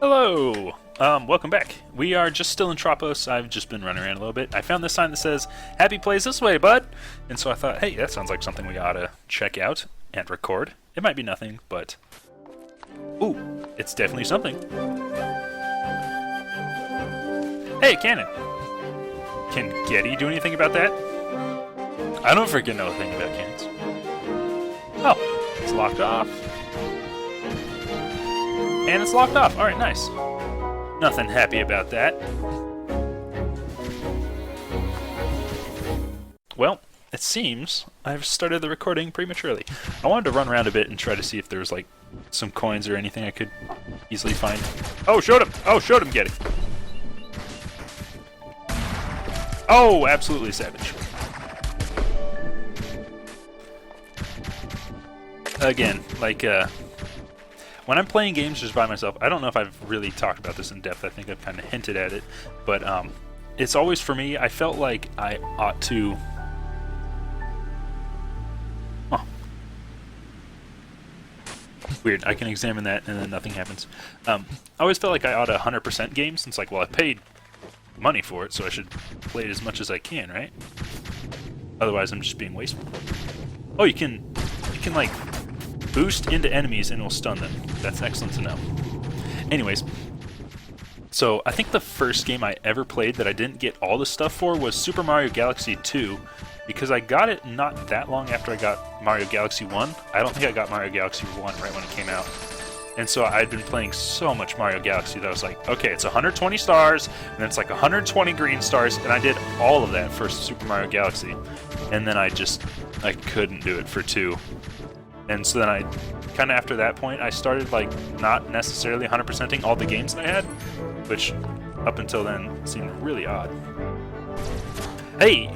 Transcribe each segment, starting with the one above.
Hello! Welcome back. We are just still in Stratos. I've just been running around a little bit. I found this sign that says, "Happy plays this way, bud!" And so I thought, hey, that sounds like something we ought to check out and record. It might be nothing, but... ooh, it's definitely something. Hey, cannon! Can Getty do anything about that? I don't freaking know a thing about cannons. Oh, it's locked off. And it's locked off. Alright, nice. Nothing happy about that. Well, it seems I've started the recording prematurely. I wanted to run around a bit and try to see if there was, like, some coins or anything I could easily find. Oh, shoot him! Oh, shoot him, Getty! Oh, absolutely savage. Again, like, when I'm playing games just by myself, I don't know if I've really talked about this in depth. I think I've kind of hinted at it, but it's always, for me, I felt like I ought to... Huh. Weird, I can examine that and then nothing happens. I always felt like I ought to 100% games. It's like, well, I paid money for it, so I should play it as much as I can, right? Otherwise, I'm just being wasteful. Oh, you can like, boost into enemies and it will stun them. That's excellent to know. Anyways, so I think the first game I ever played that I didn't get all the stuff for was Super Mario Galaxy 2, because I got it not that long after I got Mario Galaxy 1. I don't think I got Mario Galaxy 1 right when it came out. And so I'd been playing so much Mario Galaxy that I was like, okay, it's 120 stars, and then it's like 120 green stars, and I did all of that for Super Mario Galaxy. And then I couldn't do it for 2. And so then I, kind of after that point, I started, like, not necessarily 100%ing all the games that I had, which, up until then, seemed really odd. Hey!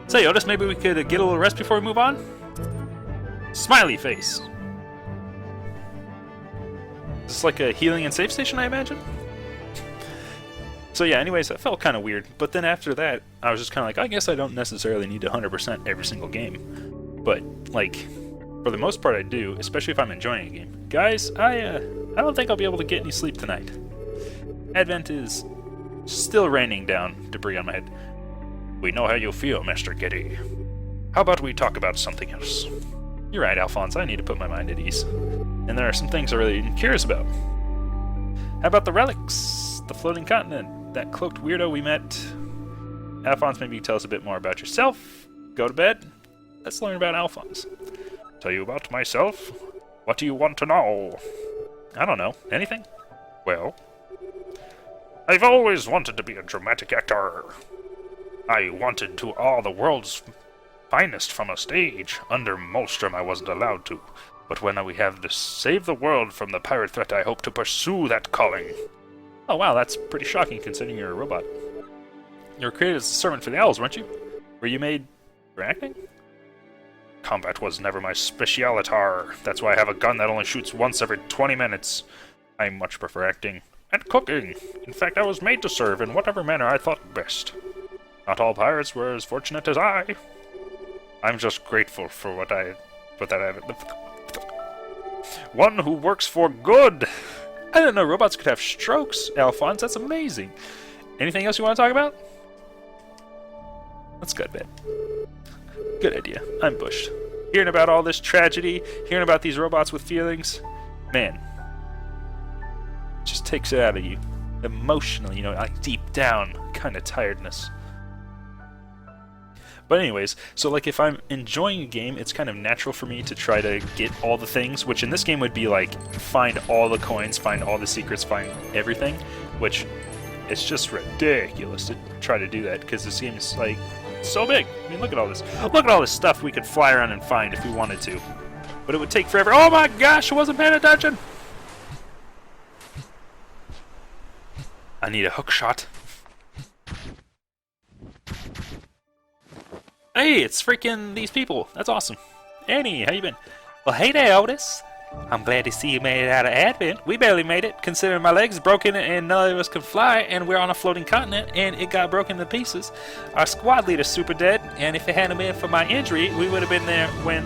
Say, Otis, maybe we could get a little rest before we move on? Smiley face! Is this like a healing and save station, I imagine? So yeah, anyways, that felt kind of weird. But then after that, I was just kind of like, I guess I don't necessarily need to 100% every single game. But, like... for the most part I do, especially if I'm enjoying a game. Guys, I don't think I'll be able to get any sleep tonight. Advent is still raining down debris on my head. We know how you feel, Master Getty. How about we talk about something else? You're right, Alphonse, I need to put my mind at ease. And there are some things I'm really curious about. How about the relics? The floating continent? That cloaked weirdo we met? Alphonse, maybe you tell us a bit more about yourself. Go to bed. Let's learn about Alphonse. Tell you about myself? What do you want to know? I don't know. Anything? Well, I've always wanted to be a dramatic actor. I wanted to awe the world's finest from a stage. Under Molstrom I wasn't allowed to. But when we have to save the world from the pirate threat, I hope to pursue that calling. Oh wow, that's pretty shocking considering you're a robot. You were created as a servant for the owls, weren't you? Were you made for acting? Combat was never my specialitar. That's why I have a gun that only shoots once every 20 minutes. I much prefer acting. And cooking. In fact, I was made to serve in whatever manner I thought best. Not all pirates were as fortunate as I. I'm just grateful for what I have. One who works for good! I didn't know robots could have strokes, Alphonse. That's amazing. Anything else you want to talk about? Let's go to bed. Good idea. I'm bushed. Hearing about all this tragedy, hearing about these robots with feelings, man, it just takes it out of you. Emotionally, like deep down, kind of tiredness. But anyways, so like if I'm enjoying a game, it's kind of natural for me to try to get all the things, which in this game would be like, find all the coins, find all the secrets, find everything, which it's just ridiculous to try to do that, because this game is like, so big. I mean, look at all this. Look at all this stuff we could fly around and find if we wanted to. But it would take forever. Oh my gosh, I wasn't paying attention! I need a hook shot. Hey, it's freaking these people. That's awesome. Annie, how you been? Well, hey there, Otis. I'm glad to see you made it out of Advent. We barely made it, considering my leg's broken and none of us can fly, and we're on a floating continent, and it got broken to pieces. Our squad leader's super dead, and if it hadn't been for my injury, we would have been there when...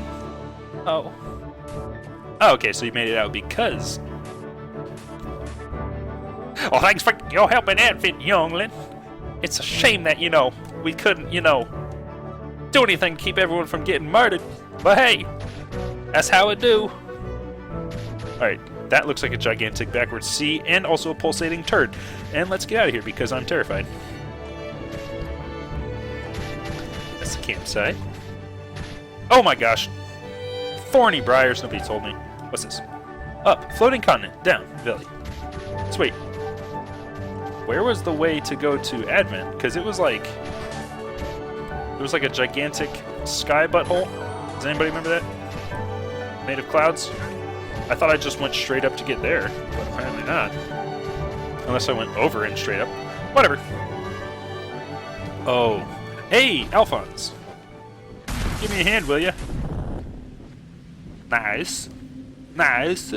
Oh. Oh, okay, so you made it out because Oh, thanks for your help in outfit, youngling. It's a shame that, we couldn't, do anything to keep everyone from getting murdered. But hey, that's how it do. Alright, that looks like a gigantic backwards sea and also a pulsating turd. And let's get out of here because I'm terrified. That's the campsite. Oh my gosh. Thorny briars, nobody told me. What's this? Up, floating continent, down, valley. Sweet. Where was the way to go to Advent? Because it was like... There was like a gigantic sky butthole. Does anybody remember that? Made of clouds? I thought I just went straight up to get there, but apparently not. Unless I went over and straight up. Whatever. Oh. Hey, Alphonse. Give me a hand, will ya? Nice. Nice.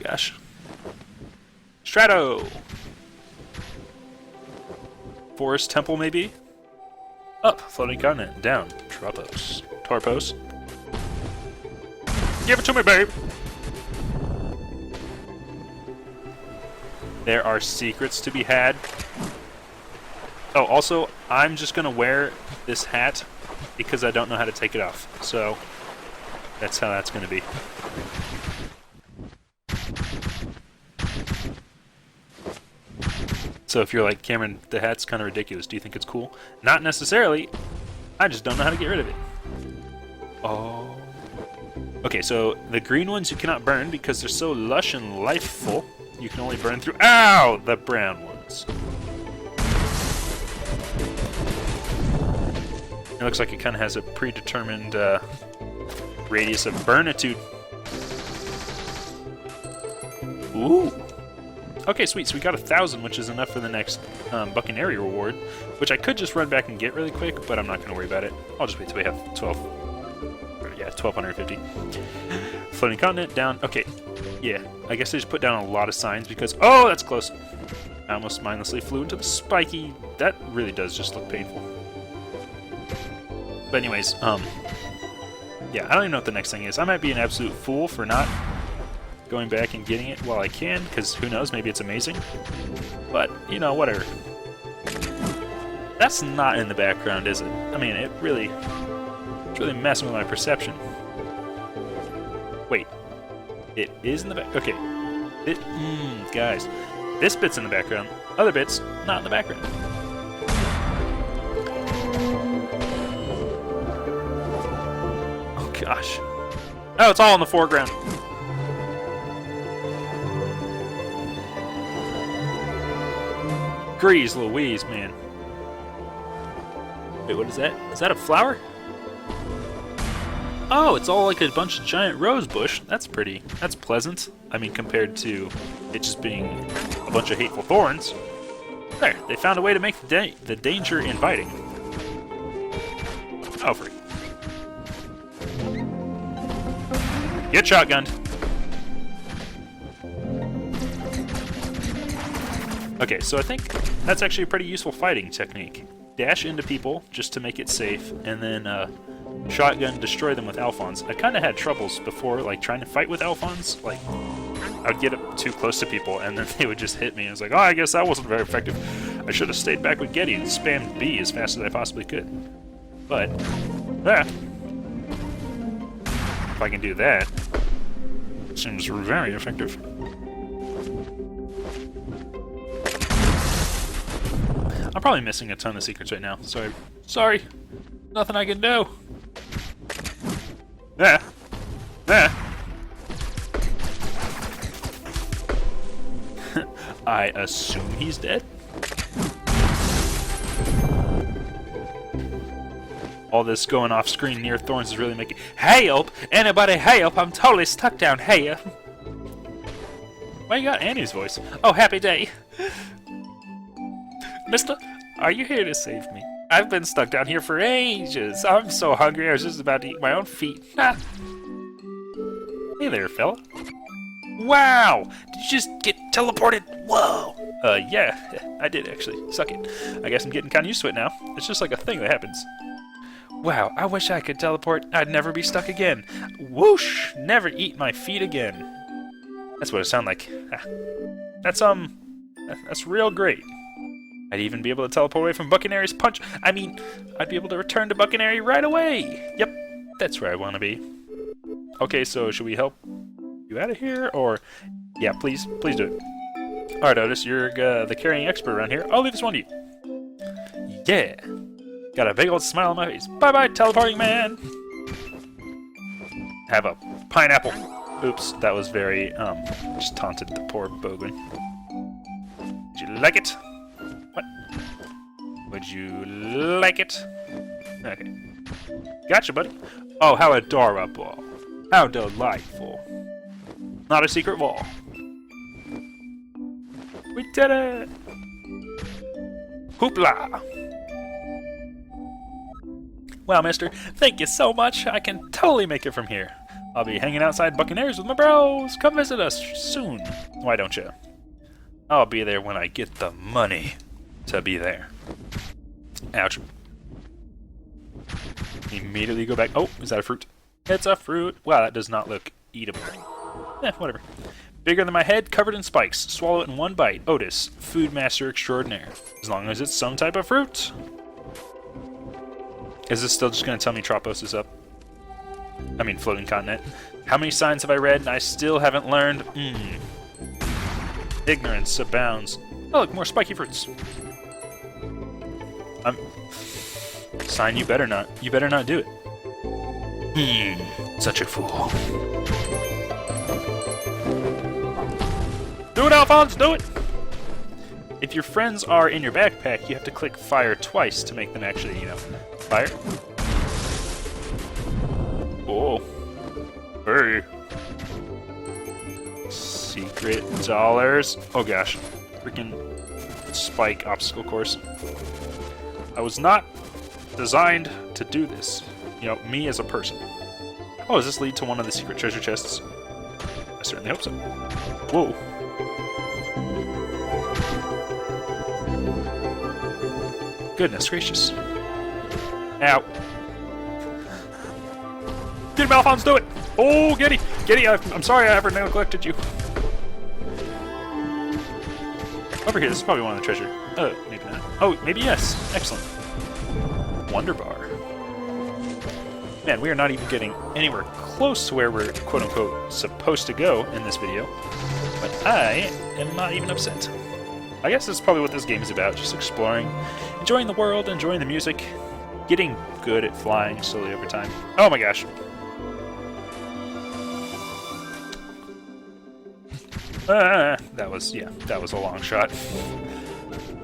Gosh. Strato! Forest temple, maybe? Up, floating continent. Down, Stratos. Torpos. Give it to me, babe! There are secrets to be had. Oh, also, I'm just gonna wear this hat because I don't know how to take it off. So, that's how that's gonna be. So if you're like, Cameron, the hat's kind of ridiculous, do you think it's cool? Not necessarily. I just don't know how to get rid of it. Oh. Okay, so the green ones you cannot burn because they're so lush and lifeful. You can only burn through... Ow! The brown ones. It looks like it kind of has a predetermined radius of burnitude. Ooh. Okay, sweet. So we got 1,000, which is enough for the next Buccaneer reward, which I could just run back and get really quick, but I'm not going to worry about it. I'll just wait till we have 1,250. Floating continent, down. Okay, yeah. I guess I just put down a lot of signs because... Oh, that's close. I almost mindlessly flew into the spiky... That really does just look painful. But anyways, yeah, I don't even know what the next thing is. I might be an absolute fool for not going back and getting it while I can, because who knows, maybe it's amazing. But, whatever. That's not in the background, is it? I mean, it's really messing with my perception. Wait. It is in the back. Okay. Guys. This bit's in the background. Other bits, not in the background. Oh, gosh. Oh, it's all in the foreground. Grease Louise, man. Wait, what is that? Is that a flower? Oh, it's all like a bunch of giant rose bush. That's pretty. That's pleasant. I mean, compared to it just being a bunch of hateful thorns. There, they found a way to make the danger inviting. Oh, freak. Get shotgunned. Okay, so I think that's actually a pretty useful fighting technique. Dash into people just to make it safe, and then shotgun destroy them with Alphonse. I kind of had troubles before, like trying to fight with Alphonse. Like, I would get up too close to people, and then they would just hit me. I was like, oh, I guess that wasn't very effective. I should have stayed back with Getty and spammed B as fast as I possibly could. But, yeah. If I can do that, it seems very effective. I'm probably missing a ton of secrets right now. Sorry. Nothing I can do. Yeah. I assume he's dead. All this going off screen near thorns is really making... Help! Anybody help! I'm totally stuck down here. Why you got Annie's voice? Oh, happy day. Mister, are you here to save me? I've been stuck down here for ages. I'm so hungry I was just about to eat my own feet. Ah. Hey there, fella. Wow! Did you just get teleported? Whoa! Yeah, I did actually. Suck it. I guess I'm getting kind of used to it now. It's just like a thing that happens. Wow, I wish I could teleport. I'd never be stuck again. Whoosh! Never eat my feet again. That's what it sounded like. Ah. That's real great. I'd even be able to teleport away from Buccaneer's punch. I mean, I'd be able to return to Buccaneer right away. Yep, that's where I want to be. Okay, so should we help you out of here, or... Yeah, please do it. Alright, Otis, you're the carrying expert around here. I'll leave this one to you. Yeah! Got a big old smile on my face. Bye-bye, teleporting man! Have a pineapple. Oops, that was very, just taunted the poor Bogwin. Would you like it? What? Would you like it? Okay. Gotcha, buddy. Oh, how adorable. How delightful. Not a secret wall. We did it! Hoopla! Wow, mister, thank you so much. I can totally make it from here. I'll be hanging outside Buccaneers with my bros. Come visit us soon. Why don't you? I'll be there when I get the money to be there. Ouch. Immediately go back. Oh, is that a fruit? It's a fruit. Wow, that does not look eatable. Whatever. Bigger than my head, covered in spikes. Swallow it in one bite. Otis, food master extraordinaire. As long as it's some type of fruit. Is this still just going to tell me Stratos is up? I mean, floating continent. How many signs have I read and I still haven't learned? Ignorance abounds. Oh, look, more spiky fruits. Sign, you better not. You better not do it. Such a fool. Do it, Alphonse, do it! If your friends are in your backpack, you have to click fire twice to make them actually, fire. Oh. Hey. Secret dollars. Oh gosh. Freaking spike obstacle course. I was not designed to do this. Me as a person. Oh, does this lead to one of the secret treasure chests? I certainly hope so. Whoa. Goodness gracious. Ow. Get him, Alphonse, do it! Oh, Getty! Getty, I'm sorry I ever neglected you. Over here, this is probably one of the treasure. Oh, maybe not. Oh, maybe yes. Excellent. Wonder bar. Man, we are not even getting anywhere close to where we're quote-unquote supposed to go in this video. But I am not even upset. I guess that's probably what this game is about, just exploring, enjoying the world, enjoying the music, getting good at flying slowly over time. Oh my gosh. That was a long shot.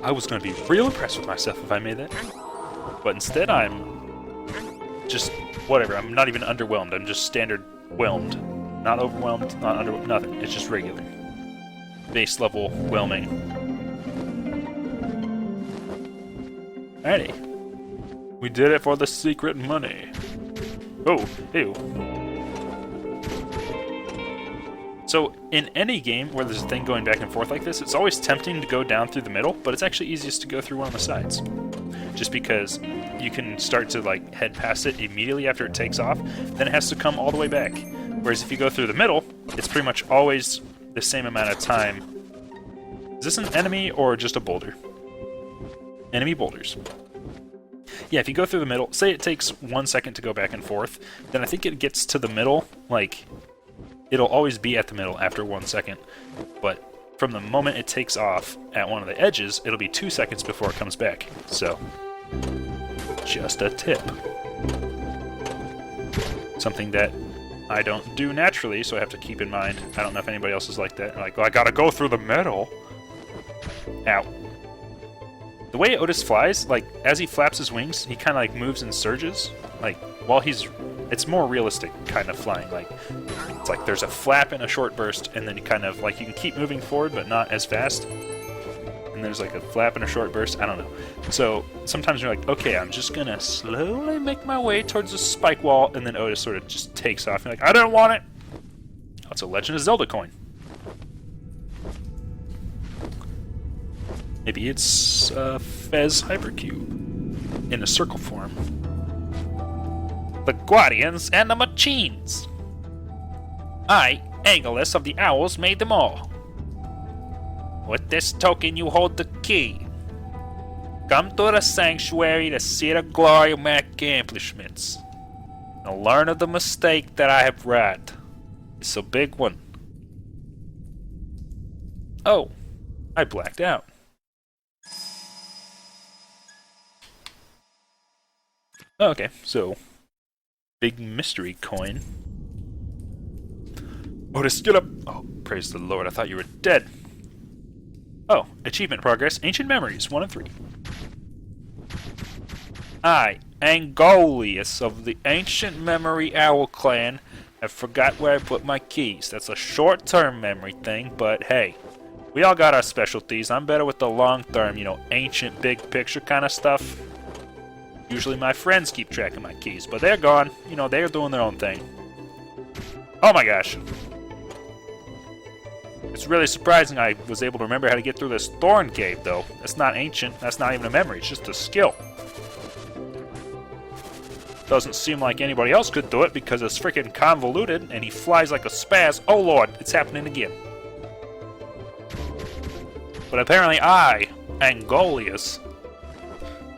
I was going to be real impressed with myself if I made that. But instead I'm just, whatever, I'm not even underwhelmed, I'm just standard whelmed. Not overwhelmed, not underwhelmed, nothing. It's just regular. Base level whelming. Alrighty. We did it for the secret money. Oh, ew. So, in any game where there's a thing going back and forth like this, it's always tempting to go down through the middle, but it's actually easiest to go through one of the sides. Just because you can start to, head past it immediately after it takes off, then it has to come all the way back. Whereas if you go through the middle, it's pretty much always the same amount of time. Is this an enemy or just a boulder? Enemy boulders. Yeah, if you go through the middle, say it takes 1 second to go back and forth, then I think it gets to the middle, it'll always be at the middle after 1 second, but from the moment it takes off at one of the edges, it'll be 2 seconds before it comes back. So, just a tip. Something that I don't do naturally, so I have to keep in mind. I don't know if anybody else is like that. Well, I gotta go through the middle. Ow. The way Otis flies, as he flaps his wings, he kind of moves and surges. While it's more realistic kind of flying. It's there's a flap and a short burst, and then you kind of, you can keep moving forward, but not as fast. And there's a flap and a short burst, I don't know. So sometimes you're okay, I'm just gonna slowly make my way towards the spike wall, and then Otis sort of just takes off. You're I don't want it! Oh, it's a Legend of Zelda coin. Maybe it's a Fez Hypercube in a circle form. The Guardians and the Machines! I Aeolus of the Owls made them all. With this token you hold the key. Come to the sanctuary to see the glory of my accomplishments. And learn of the mistake that I have wrought. It's a big one. Oh, I blacked out. Okay, so big mystery coin. Otis, get up! Oh, praise the Lord, I thought you were dead. Oh, achievement progress, ancient memories, 1 of 3. I, Angolius of the ancient memory owl clan, have forgot where I put my keys. That's a short-term memory thing, but hey, we all got our specialties. I'm better with the long-term, ancient big picture kind of stuff. Usually my friends keep track of my keys, but they're gone. They're doing their own thing. Oh my gosh. It's really surprising I was able to remember how to get through this thorn cave, though. That's not ancient. That's not even a memory. It's just a skill. Doesn't seem like anybody else could do it because it's freaking convoluted and he flies like a spaz. Oh lord, it's happening again. But apparently I, Angolius,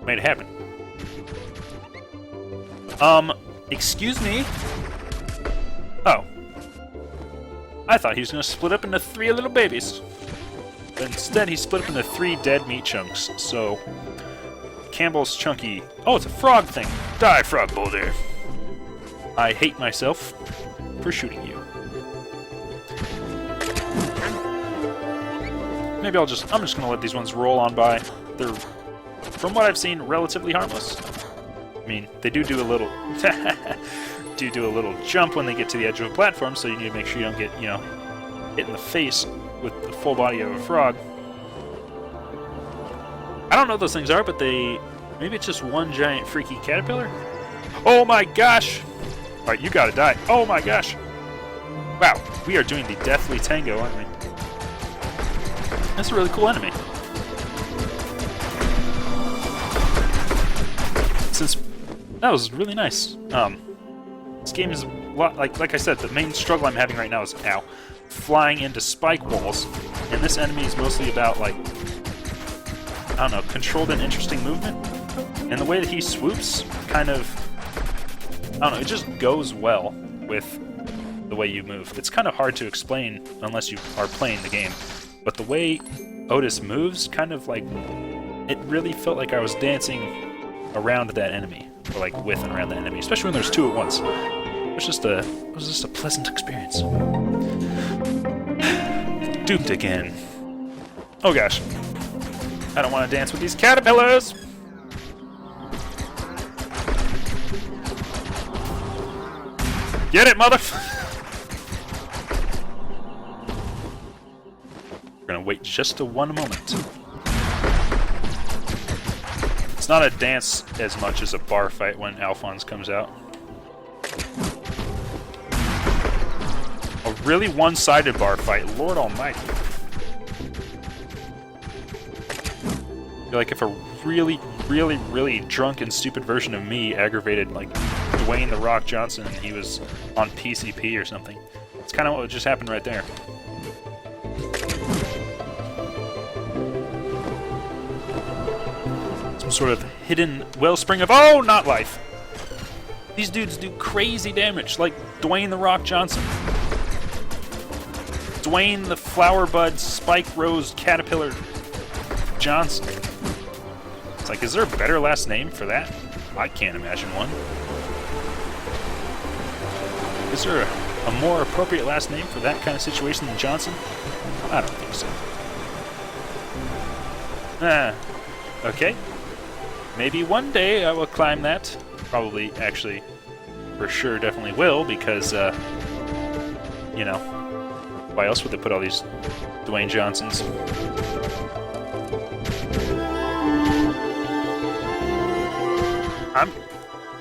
made it happen. Excuse me? Oh. I thought he was going to split up into 3 little babies. But instead, he split up into 3 dead meat chunks. So, Campbell's chunky. Oh, it's a frog thing. Die, frog boulder. I hate myself for shooting you. Maybe I'm just going to let these ones roll on by. They're, from what I've seen, relatively harmless. I mean, they do a little do a little jump when they get to the edge of a platform, so you need to make sure you don't get, hit in the face with the full body of a frog. I don't know what those things are, but maybe it's just one giant freaky caterpillar? Oh my gosh! Alright, you gotta die. Oh my gosh! Wow, we are doing the deathly tango, aren't we? That's a really cool enemy. That was really nice. This game is a lot like I said, the main struggle I'm having right now is flying into spike walls, and this enemy is mostly about I don't know, controlled and interesting movement. And the way that he swoops kind of, I don't know, it just goes well with the way you move. It's kind of hard to explain unless you are playing the game, but the way Otis moves, kind of it really felt like I was dancing around that enemy. Or with and around the enemy, especially when there's 2 at once. It was just a pleasant experience. Duped again. Oh gosh. I don't want to dance with these caterpillars! Get it, mother... We're gonna wait just one moment. It's not a dance as much as a bar fight when Alphonse comes out. A really one-sided bar fight, Lord Almighty. I feel like if a really, really, really drunk and stupid version of me aggravated Dwayne "The Rock" Johnson and he was on PCP or something. It's kind of what just happened right there. Sort of hidden wellspring of not life. These dudes do crazy damage, like Dwayne "The Rock" Johnson. Dwayne the Flowerbud Spike Rose Caterpillar Johnson. It's is there a better last name for that? I can't imagine one. Is there a more appropriate last name for that kind of situation than Johnson? I don't think so. Okay. Maybe one day I will climb that. Probably, actually, for sure, definitely will, because, why else would they put all these Dwayne Johnsons?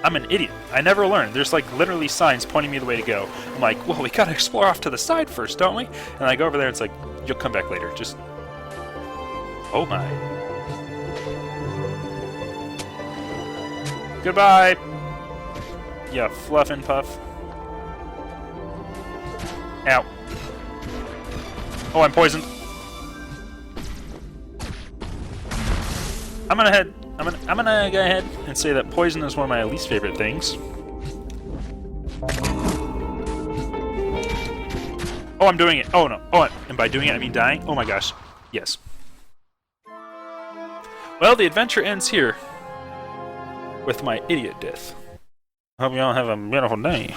I'm an idiot. I never learned. There's literally signs pointing me the way to go. I'm like, well, we gotta explore off to the side first, don't we? And I go over there, it's like, you'll come back later. Just... Oh my. Goodbye! Yeah, fluff and puff. Ow. Oh, I'm poisoned. I'm gonna go ahead and say that poison is one of my least favorite things. Oh, I'm doing it. Oh no. Oh, and by doing it I mean dying. Oh my gosh. Yes. Well, the adventure ends here with my idiot death. Hope you all have a beautiful day.